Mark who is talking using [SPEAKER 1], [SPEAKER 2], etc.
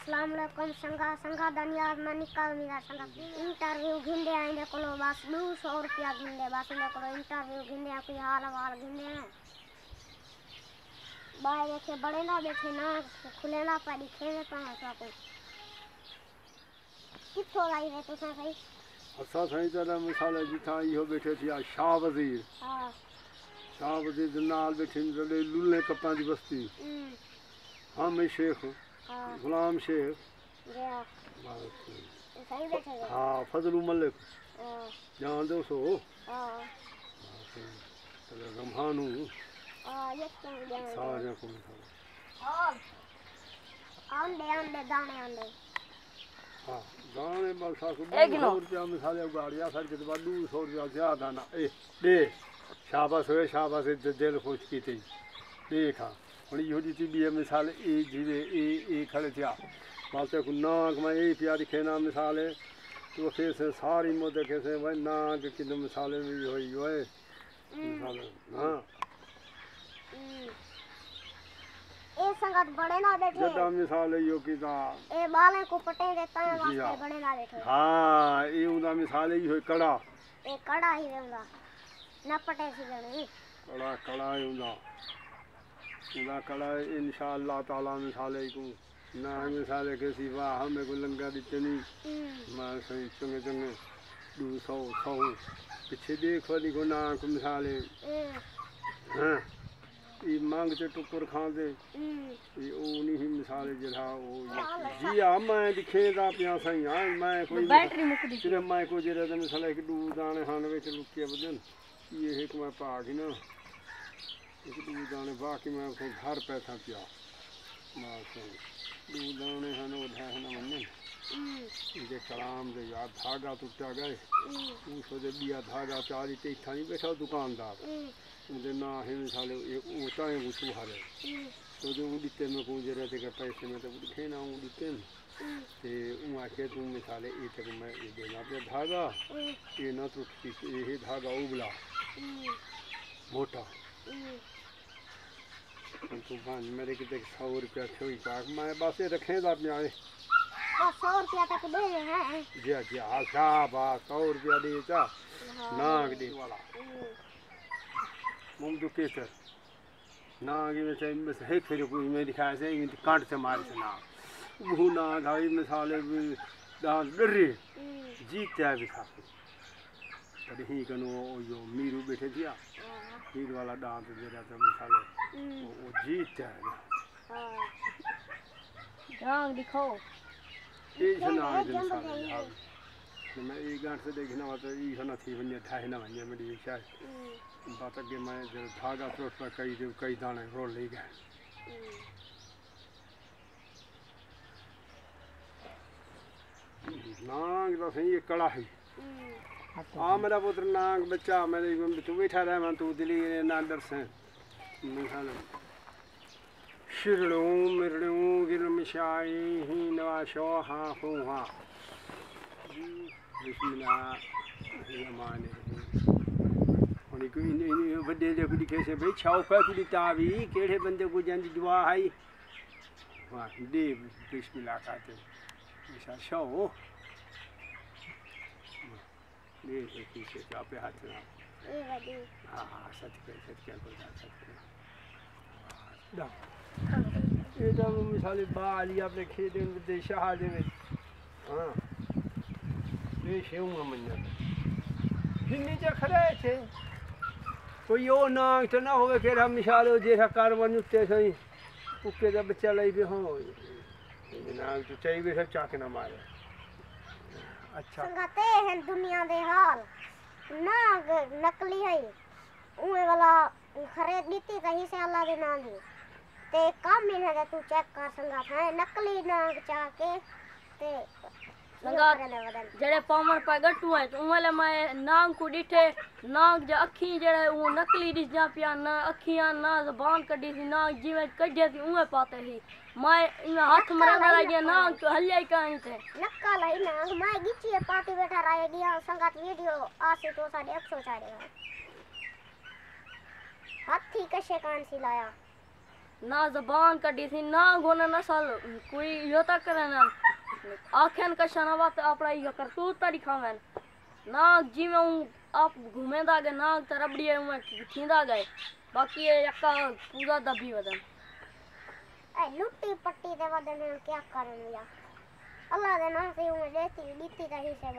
[SPEAKER 1] अस्सलाम वालेकुम संगा संगा दनियाद में निकाल मेरा संगा इंटरव्यू घिंदे आएंगे कोलो बस 200 रुपया घिंदे बस इंदे कोलो इंटरव्यू घिंदे कोई हाल वाल घिंदे बाय देखे बड़े ना बैठे ना खुले ना पानी खेले पाए तो कोई कितो लाई रे तो सही
[SPEAKER 2] असा सही तरह मिसाल जिथा इहो बैठे थी शाह वजीर
[SPEAKER 1] हां
[SPEAKER 2] शाह वजीर दे नाल बैठे ने लुले कपां दी बस्ती हामिद शेख गुलाम शेख
[SPEAKER 1] सही बैठे
[SPEAKER 2] हाँ फजलू मलिक जान दो सो रमहानू सारे को
[SPEAKER 1] आंडे आंडे दाने आंडे
[SPEAKER 2] हाँ दाने बस को 200 रुपया मिसाले गाड़िया सर के बाद 200 रुपया ज्यादा ना ए दे शाबाश होए शाबाश दिल खुश की थी देखा हुन इहो ॾिठी ॿी मिसाल ए जीवे ए खड़े थिया माते को नाक में ए प्यारी खेना मिसाल तो खेसे सारी मोदे खेसे भाई नाक की मिसाल में होई होए मिसाल हां
[SPEAKER 1] ए संगत बड़े ना बैठे
[SPEAKER 2] जदा मिसाल यो की दा
[SPEAKER 1] ए बाले को पटे देता है वास्ते बड़े ना बैठे
[SPEAKER 2] हां ए उदा मिसाल ही होई कड़ा
[SPEAKER 1] ए कड़ा ही रहंदा ना पटे सी गणी
[SPEAKER 2] कड़ा कड़ा ही उदा उदा कड़ा इंशाअल्लाह ताला मिसाल को ना मिसाल के सिवा हमें को लंगा दितनी मां सही चंगे चंगे 200 100 पीछे देख वाली को ना को मिसाल हां ई मांग से टुकर खा दे ई ओ नहीं मिसाल जरा ओ जी आ मैं दिखेगा पिया सही हां मैं कोई
[SPEAKER 1] बैटरी मुक दी
[SPEAKER 2] सिर्फ मैं को जरा दे मिसाल के दू दाने खान विच लुकिया बदन ये एक मैं पाग ना एक दू दाने बाकी मैं को घर पैसा पिया मां सही दू दाने हन उठा है ना मन इनके कलाम दे याद धागा टूटा गए उसो दे बिया धागा चारी ते थानी बैठा दुकानदार उनके ना है मिसाल वो चाहे वो सुहारे तो जो उड़ते में को जरा ते पैसे में तो उठे ना उड़ते ते उ आके तू मिसाल ए तक मैं ये देना पे धागा ये ना टूटी ये धागा उबला मोटा तो भान मेरे के 100 रुपया छोई पाक मैं बस रखे दा पे आए
[SPEAKER 1] 100 रुपया तक दे हैं
[SPEAKER 2] जी हां शाबाश 100 रुपया दे चा नाग दे वाला मुम जो केसर नाग में से बस है फिर कोई में दिखाया से इन कांट से मार से ना वो ना धाई मिसाल दान डरे जीत है दिखा तब ही कनो यो मीरू बैठे थिया मीर वाला दांत जरा तो मिसाल वो जीत है
[SPEAKER 1] हां जान दिखाओ
[SPEAKER 2] ये जना मिसाल मैं एक गांठ से देखना तो ये ना थी वन्य था ना वन्य में दी शायद बात के मैं जो धागा फ्रोट पर कई दाने रोल ले गए नाग तो सही कड़ा है हाँ मेरा पुत्र नाग बच्चा मेरे तू बैठा रहे मैं तू दिल्ली ना डर से मिसाल शिरड़ू मिरड़ू गिर मिशाई ही नवा शो हाँ हूँ हाँ बिस्मिल्लाह कोई बड़े जो कुछ कैसे भाई छाव पे कुछ तावी केड़े बंदे को जंदी दुआ है वाह दे बिस्मिल्लाह खाते ऐसा शो दे किसे क्या पे हाथ ना
[SPEAKER 1] ए वादी
[SPEAKER 2] हां सच क्या कोई सच दा ये तो मिसाल बाली अपने खेत में दे शाह दे हां ये शेव मन नीचे खड़े थे कोई ओ ना तो ना होवे फिर हम मिसाल जैसा कारवन उत्ते सही उके दा बच्चा लाई भी हो ना तो चाहिए भी सब चाक ना मारे अच्छा
[SPEAKER 1] संगते हैं दुनिया दे हाल ना नकली है उए वाला खरीद नीति कहीं से अल्लाह दे नाम दी ते काम में है तू चेक कर संगत है नकली ना चाके ते
[SPEAKER 3] संगत जड़े पामर पर गट्टू है तो वाले मैं नाग को डिठे नाग जो अखी जड़े वो नकली दिस जा पिया ना अखियां ना जबान कडी थी नाग जीवे कड्या थी उए पाते ही मैं इन हाथ में रगड़ा गया नाग तो हल्ले काई थे
[SPEAKER 1] नक्का लाई नाग मैं गिची पार्टी बैठा रहा गया संगत वीडियो आसे तो साढ़े 100 चाड़ेगा हाथी कशे कान सी लाया
[SPEAKER 3] ना जबान कड़ी थी ना गोने नसल कोई यो तक करे ना आखेन कशा ना बात अपना यो करतूत तड़ी खावेन नाग जी में हूँ आप घूमे दागे नाग तरबड़ी है मैं थींदा गए बाकी ये यक्का पूरा दबी वदन
[SPEAKER 1] ए लुट्टी पट्टी दे वदन क्या करन या अल्लाह दे नाम से उमे देती दीती ता ही से